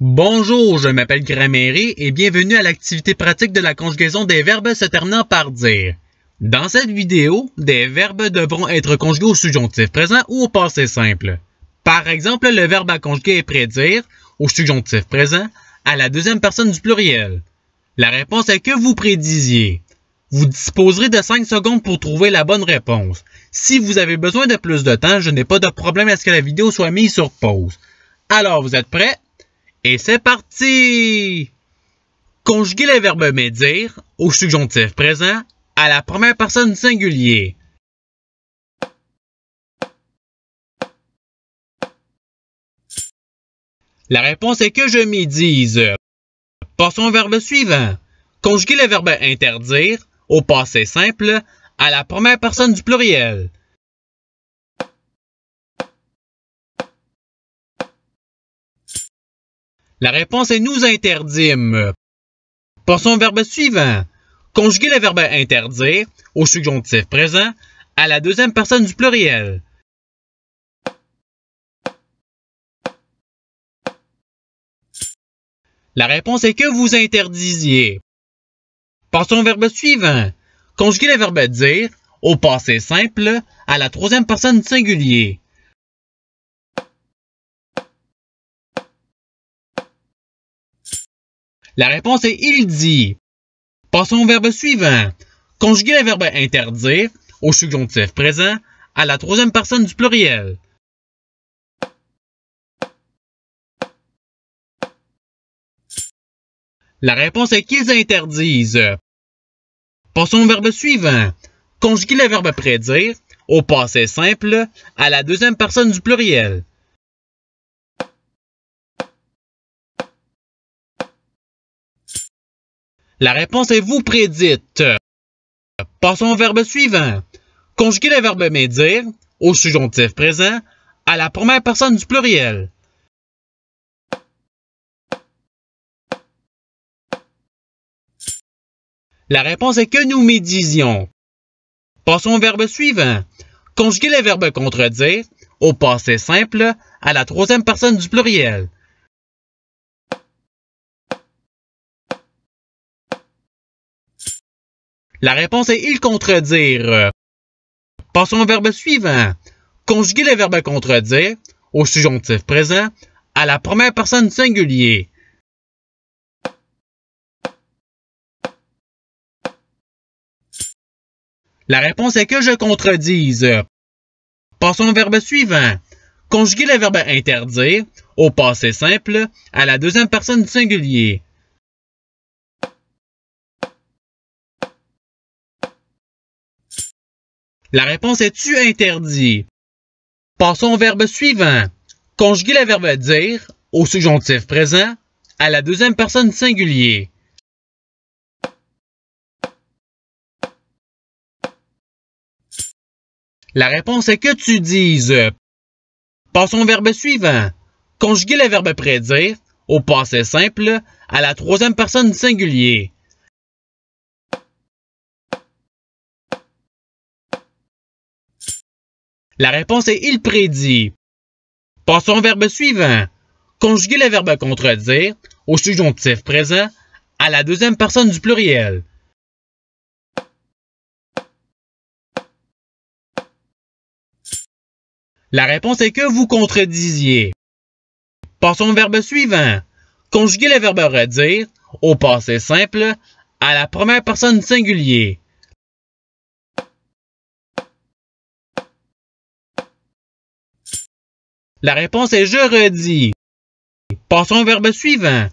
Bonjour, je m'appelle Grammaire et bienvenue à l'activité pratique de la conjugaison des verbes se terminant par dire. Dans cette vidéo, des verbes devront être conjugués au subjonctif présent ou au passé simple. Par exemple, le verbe à conjuguer est prédire, au subjonctif présent, à la deuxième personne du pluriel. La réponse est que vous prédisiez. Vous disposerez de 5 secondes pour trouver la bonne réponse. Si vous avez besoin de plus de temps, je n'ai pas de problème à ce que la vidéo soit mise sur pause. Alors, vous êtes prêts? Et c'est parti! Conjuguer le verbe médire au subjonctif présent à la première personne du singulier. La réponse est que je médise. Passons au verbe suivant. Conjuguer le verbe interdire au passé simple à la première personne du pluriel. La réponse est nous interdîmes. Passons au verbe suivant. Conjuguer le verbe interdire au subjonctif présent à la deuxième personne du pluriel. La réponse est que vous interdisiez. Passons au verbe suivant. Conjuguer le verbe dire au passé simple à la troisième personne du singulier. La réponse est il dit. Passons au verbe suivant. Conjuguer le verbe interdire au subjonctif présent à la troisième personne du pluriel. La réponse est qu'ils interdisent. Passons au verbe suivant. Conjuguer le verbe prédire au passé simple à la deuxième personne du pluriel. La réponse est vous prédites. Passons au verbe suivant. Conjuguer le verbe médire au subjonctif présent à la première personne du pluriel. La réponse est que nous médisions. Passons au verbe suivant. Conjuguer le verbe contredire au passé simple à la troisième personne du pluriel. La réponse est ils contredirent. Passons au verbe suivant. Conjuguer le verbe contredire au subjonctif présent à la première personne du singulier. La réponse est que je contredise. Passons au verbe suivant. Conjuguer le verbe interdire au passé simple à la deuxième personne du singulier. La réponse est tu interdis. Passons au verbe suivant. Conjuguer le verbe dire au subjonctif présent à la deuxième personne du singulier. La réponse est que tu dises. Passons au verbe suivant. Conjuguer le verbe prédire au passé simple à la troisième personne du singulier. La réponse est il prédit. Passons au verbe suivant. Conjuguer le verbe contredire au subjonctif présent à la deuxième personne du pluriel. La réponse est que vous contredisiez. Passons au verbe suivant. Conjuguer le verbe redire au passé simple à la première personne du singulier. La réponse est je redis. Passons au verbe suivant.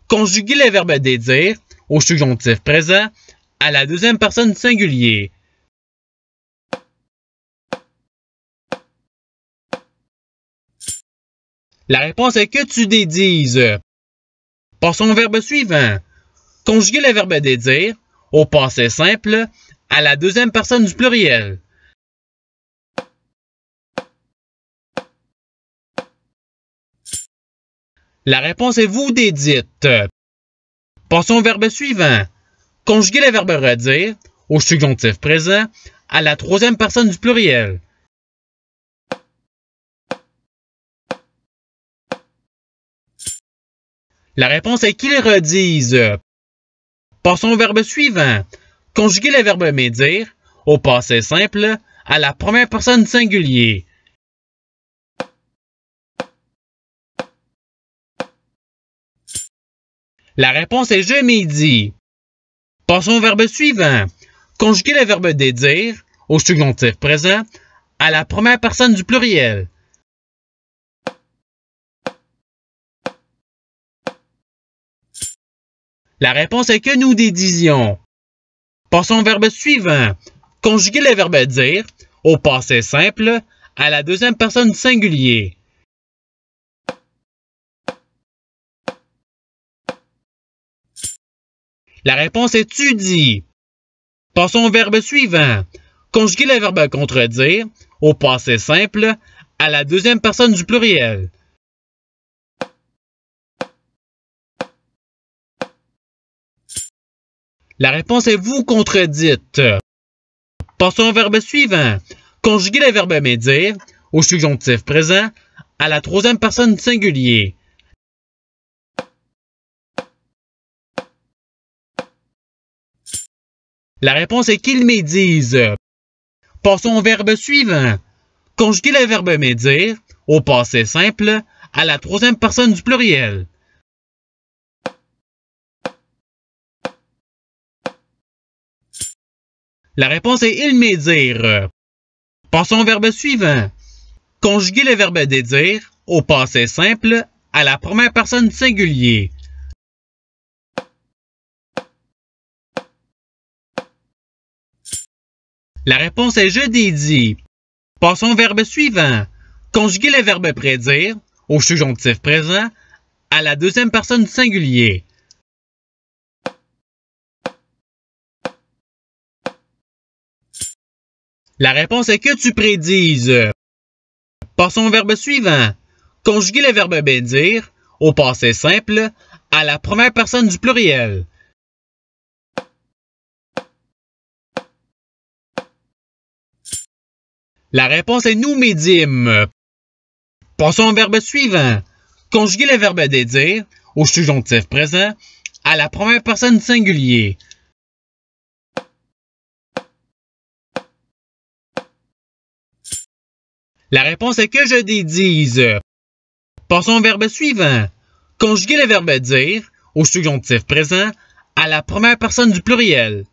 Conjuguer le verbe dédire au subjonctif présent à la deuxième personne du singulier. La réponse est que tu dédises. Passons au verbe suivant. Conjuguer le verbe dédire au passé simple à la deuxième personne du pluriel. La réponse est vous dédites. Passons au verbe suivant. Conjuguer le verbe redire au subjonctif présent à la troisième personne du pluriel. La réponse est qu'ils redisent. Passons au verbe suivant. Conjuguer le verbe médire au passé simple à la première personne singulier. La réponse est je médis. Passons au verbe suivant. Conjuguer le verbe dédire au subjonctif présent à la première personne du pluriel. La réponse est que nous dédisions. Passons au verbe suivant. Conjuguer le verbe dire au passé simple à la deuxième personne du singulier. La réponse est tu dis. Passons au verbe suivant. Conjuguer le verbe contredire au passé simple à la deuxième personne du pluriel. La réponse est vous contredites. Passons au verbe suivant. Conjuguer le verbe médire au subjonctif présent à la troisième personne du singulier. La réponse est qu'ils médisent. Passons au verbe suivant. Conjuguer le verbe médire au passé simple à la troisième personne du pluriel. La réponse est ils médirent. Passons au verbe suivant. Conjuguer le verbe dédire au passé simple à la première personne du singulier. La réponse est je dédie. Passons au verbe suivant. Conjuguer le verbe prédire au subjonctif présent à la deuxième personne du singulier. La réponse est que tu prédises. Passons au verbe suivant. Conjuguer le verbe bénir au passé simple à la première personne du pluriel. La réponse est nous médîmes. Passons au verbe suivant. Conjuguer le verbe dédire au subjonctif présent à la première personne du singulier. La réponse est que je dédise. Passons au verbe suivant. Conjuguer le verbe dire au subjonctif présent à la première personne du pluriel.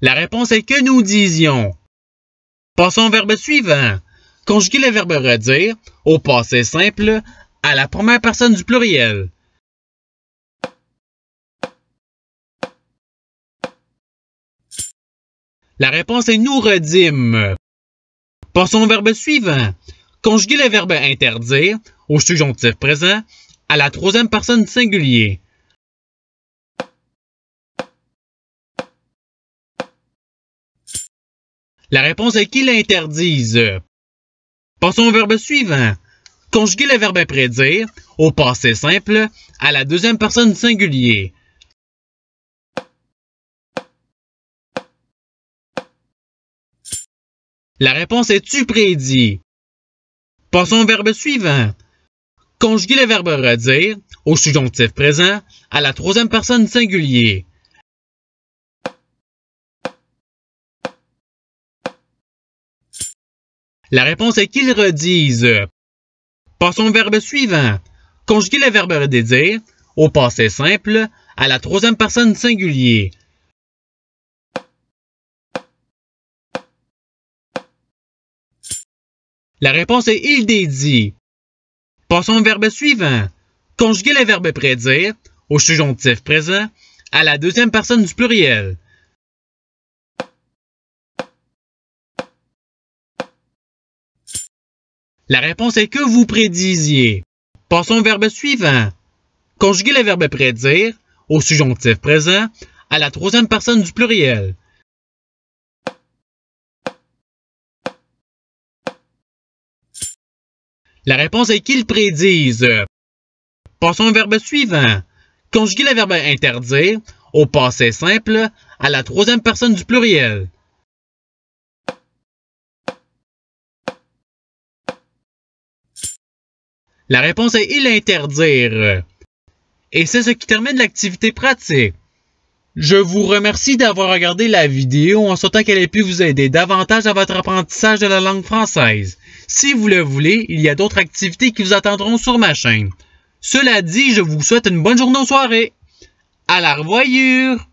La réponse est que nous disions. Passons au verbe suivant. Conjuguer le verbe redire au passé simple à la première personne du pluriel. La réponse est nous redîmes. Passons au verbe suivant. Conjuguer le verbe interdire au subjonctif présent à la troisième personne du singulier. La réponse est qu'ils interdisent. Passons au verbe suivant. Conjuguer le verbe prédire au passé simple à la deuxième personne du singulier. La réponse est tu prédis. Passons au verbe suivant. Conjuguer le verbe redire au subjonctif présent à la troisième personne du singulier. La réponse est qu'ils redisent. Passons au verbe suivant. Conjuguer le verbe redire au passé simple à la troisième personne du singulier. La réponse est il dédie. Passons au verbe suivant. Conjuguer le verbe prédire au subjonctif présent à la deuxième personne du pluriel. La réponse est que vous prédisiez. Passons au verbe suivant. Conjuguer le verbe prédire au subjonctif présent à la troisième personne du pluriel. La réponse est qu'ils prédisent. Passons au verbe suivant. Conjuguer le verbe interdire au passé simple à la troisième personne du pluriel. La réponse est il interdire. Et c'est ce qui termine l'activité pratique. Je vous remercie d'avoir regardé la vidéo en souhaitant qu'elle ait pu vous aider davantage à votre apprentissage de la langue française. Si vous le voulez, il y a d'autres activités qui vous attendront sur ma chaîne. Cela dit, je vous souhaite une bonne journée ou soirée. À la revoyure!